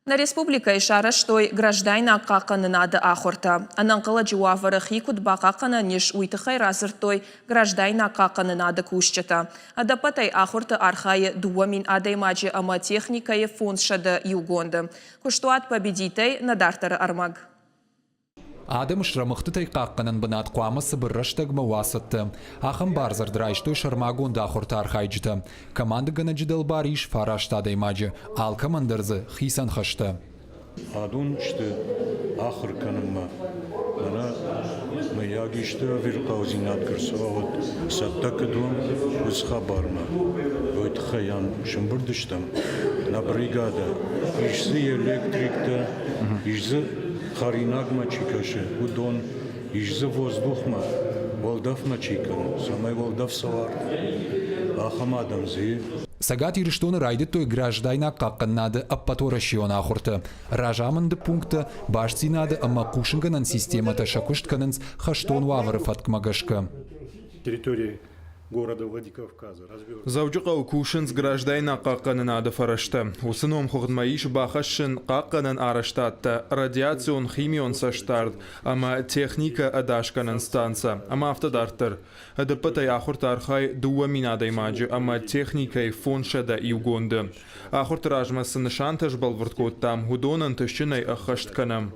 На республика ишара, что граждайна каканы надо ахорта. Ананкала джуавара хикут бакакана ниш уйтахай разыртой граждайна каканы надо кушчата. Адапатай ахорта архае дуамин адаймаджи ама техникае фуншада югонда. Куштуат победитей надартара армаг. Адам шрамыхты қаққанын бұнат қуамысы бірраштаг мауасытты. Ақын барзар драйштой шармагун да хуртар хайджыты. Команда гана жидал бар иш фараштады имаджы. Ал командырзы хисан хашты. Адун шты ахыр каныма. Бана мы ягишты вирқаузинат кырсыва вот саттак дум узха барма. Вот хаян шымбырдыштам. На бригада. Ишзы электрикта. Ишзы Харинаг мачикаше, удон, ижзы воздухма, волдав мачикан, самай волдав савар, ахамадам зи. Сагат ирштон райдет той граждайна каккан надо аппаторашион ахурты. Ражамынды пункта башци надо амма кушынганан системата шакуштканынс хаштон вавары фаткмагашка. Территории города Владикавказа. Завжуqa ukuşins граждайна қаққанын ады фарашты. Усыном хуғдмаиш бақашын қаққанын арыштатты. Радиацион химион саштард. Ама техника адашканын станса. Ама автодартыр. Адыпатай ахурт архай дуамин адаймаджы. Ама техникай фоншада югонды. Ахурт ражмасын шантаж балвырткоттам. Худонын тышчынай ахаштканам.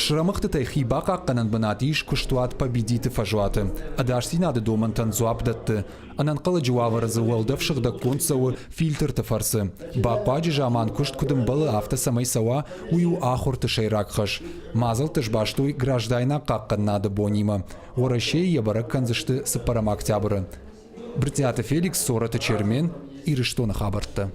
Шрамыхты тайхи бақаққанын бұнатиш күштуат победиті фажуаты. Адашси нады домантан зуапдатты. Ананқалы жуаварызы уалдав шықда концауы фильтрты фарсы. Бақпаджы жаман күшт күдім балы авто самай сауа ую ахурты шайрак хаш. Мазал тышбаштуй граждайна қаққан нады бонима. Орашей ебарак канзышты сыпарам октябры. Бртята Феликс сораты чермен ирыштоны хабарты.